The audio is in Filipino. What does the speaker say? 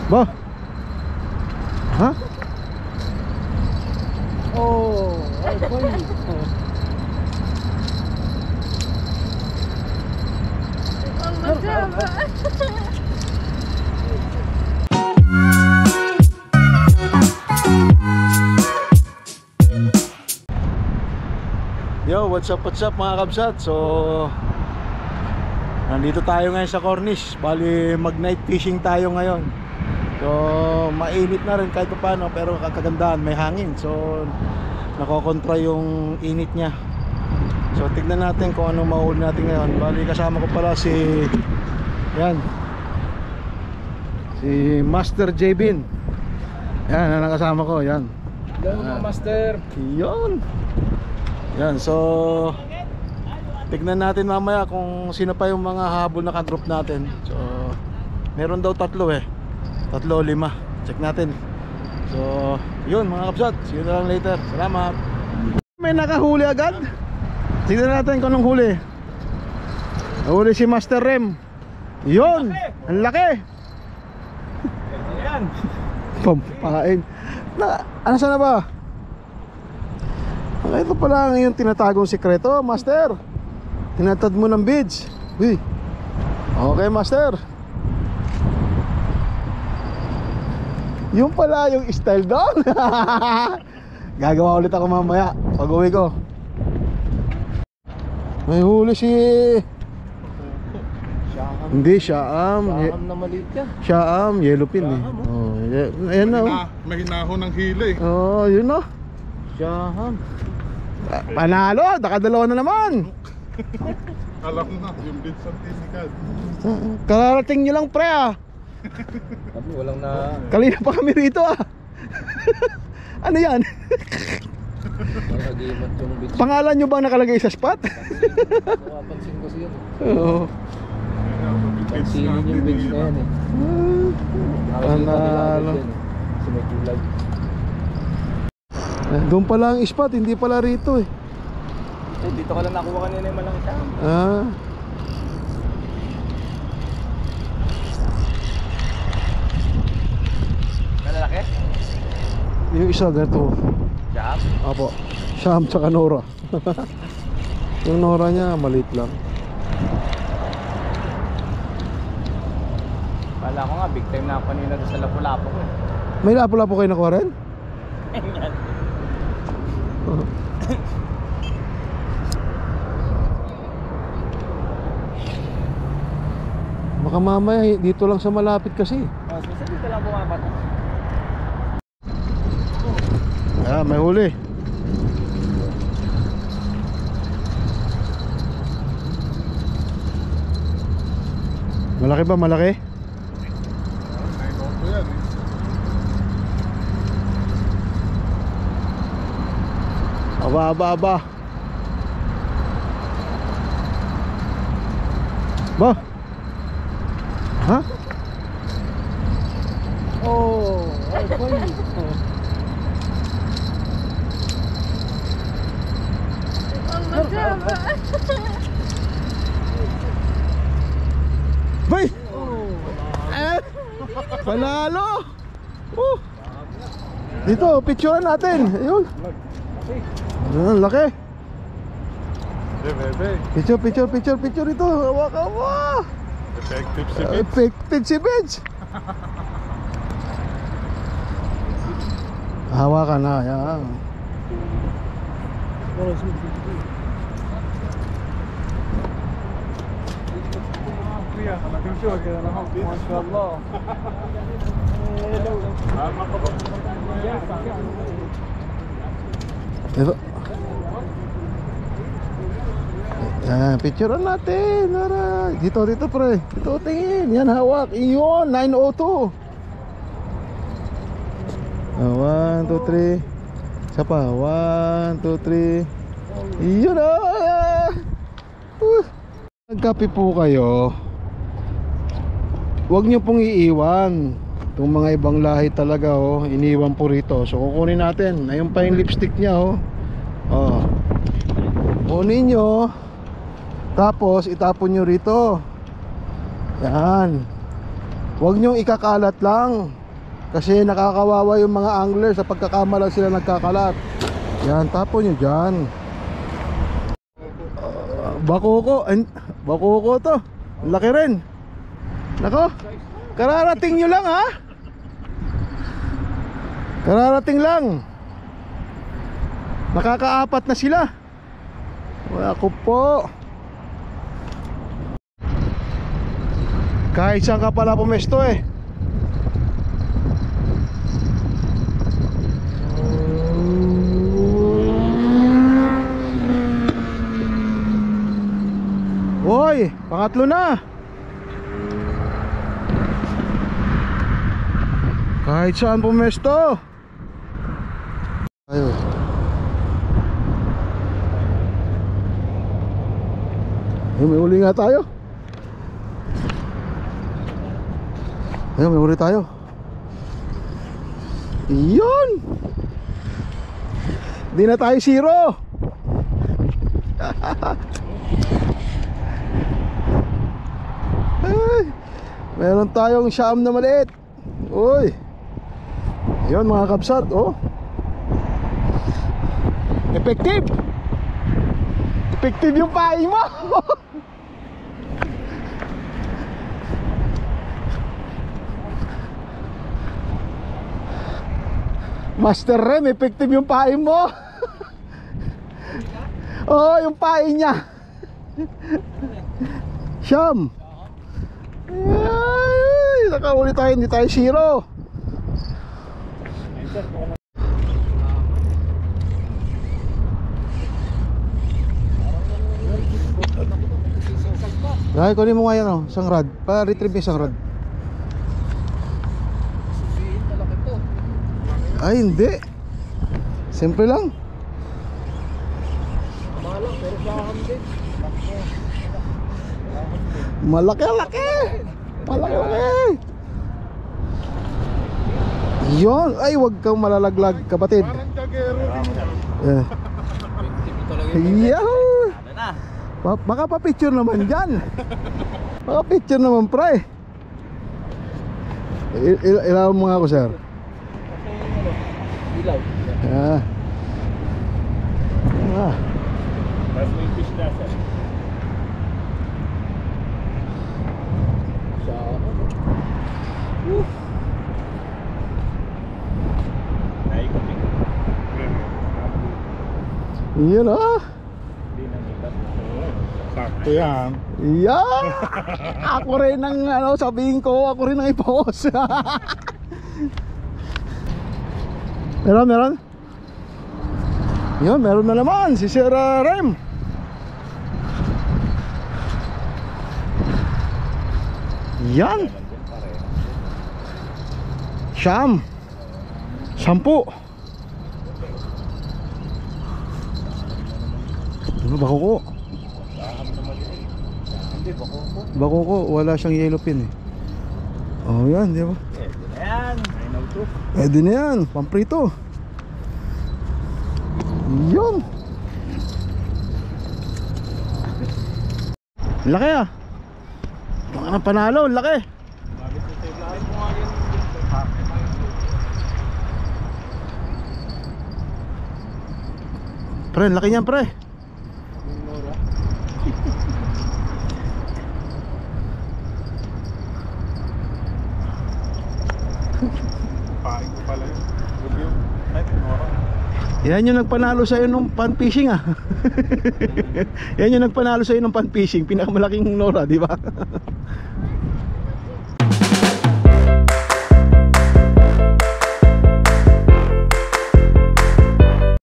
Ba? Ha? Oh, ay boy. Ang magkama. Yo, what's up mga kabsat? So, nandito tayo ngayon sa Cornish. Bali, mag-night fishing tayo ngayon. So, mainit na rin kahit paano, pero kagandahan, may hangin. So, nakokontra yung init niya. So, tignan natin kung ano mahuli natin ngayon. Bali, kasama ko pala si Master Jbin. Yan, ang kasama ko, yan. Hello, Master. Yun. Yan, so tignan natin mamaya kung sino pa yung mga habol na ka-group natin. So, meron daw 3 eh. 3 o 5. Check natin. So, yun mga kapsat. See you na lang later. Salamat. May nakahuli agad. Tignan natin kung anong huli. Nahuli si Master Rem. Yun, ang laki. Yan. Pampain. Ano sana ba? Ito pala ang yung tinatagong sikreto, Master. Tinatad mo ng beads. Uy. Okay, Master. Yung pala yung style doon. Gagawa ulit ako mamaya pag uwi ko. May huli si Siyaham. Hindi, Siyaham. Siyaham na maliit yan. Siyaham, yellowfin eh. Oh, ayan na. May hinahon ng hila eh. Oh, yun na. Siyaham. Panalo, nakadalawa na naman. Alam na, yung bid sa tinikad. Kararating nyo lang pre ah. Sabi, walang na... Kanina pa kami rito ah. Ano yan? Nag-iimat yung beach. Pangalan nyo bang nakalagay sa spot? Napansin ko siya. Oo. Pansinin yung beach na yan eh. Panalo. Kasi may kulay. Doon pala ang spot, hindi pala rito eh. Eh, dito ka lang nakuha kanina yung malaki siyaham. Ah. Malalaki? Yung isa ganito. Siyaham? Apo. Siyam tsaka Nora. Yung Nora niya maliit lang. Kala ko nga, big time na ako kanina doon sa Lapu-Lapu ko eh. May lapo-lapo kayo nakuha rin? Ayan. Baka mamaya dito lang sa malapit kasi. So dito lang bumapat. Ah, may huli. Malaki ba? Malaki? Nainong ko yan eh. Aba. Ba? Ha? Oh, ay boy. Ang magkama. Bay! Panalo! Dito, picturean natin. Ayun. Ang laki. Bebe. Picture ito. Hawakan mo. Effective si bid. Effective si Bench. Hawakan na. Yan. Mashallah. Ito. Picturean natin. Nara. Dito pre. Dito tingin. Yan hawak. Iyon 902. 1, 2, 3. Isa pa. 1, 2, 3. Iyon ah. Nagkape po kayo. Huwag nyo pong iiwan. Itong mga ibang lahi talaga oh, iniwan po rito. So kukunin natin. Ayun pa yung lipstick niya oh. Oh. Kunin nyo. Tapos itapon nyo rito. Yan. Huwag nyong ikakalat lang. Kasi nakakawawa yung mga angler sa pagkakamala sila nagkakalat. Yan, tapon nyo dyan. Bakoko to. Laki rin. Nako, kararating nyo lang ha. Kararating lang. Nakakaapat na sila. Wala ko po. Kahit saan ka pala pumesto eh. Hoy, pangatlo na. Kahit saan pumesto. Ayun. Ayun, may uli nga tayo. Ayun, may uli tayo. Iyon. Di na tayo zero. Ay, meron tayong siyam na maliit. Uy. Ayun mga kapsat, oh. Effective. Effective yung paing mo. Master Rem, effective yung paing mo. Oh, yung paing niya. Siyam. Ay, nakahuli tayo, hindi tayo zero. Ay, kunin mo nga yan, oh, isang rod. Pa-retrieve yung isang rod. Ay, hindi. Simple lang. Malaki-laki. Malaki-laki. Yun. Ay, wag kang malalaglag, kapatid. Parang kagero din yan. Yahoo! Baka pa-picture naman dyan. Baka picture naman, pre. Ilaw mo nga ako, sir. Ilaw. Ah. Ah. Tapos may fish na sir. Naikot. Yun, ah. Sakto yan. Yeah! Ako rin ang ano, sabihin ko, ako rin ang i-post. Meron? Yun, meron na naman si Sir Rem. Yan. Siyam. 10. Ano ba ko? Bakoko, wala siyang yellow pin eh. Oh, yan, di ba? Ayan. Pwede na yan, pamprito. Yun. Laki ah. Baka na panalo, laki. Pre, laki niyan pre. Paing ko pala yun. Huwag yun. Ay, tinora. Yan yung nagpanalo sa'yo nung pan fishing ah. Yan yung nagpanalo sa'yo nung pan fishing. Pinakamalaking Nora, di ba?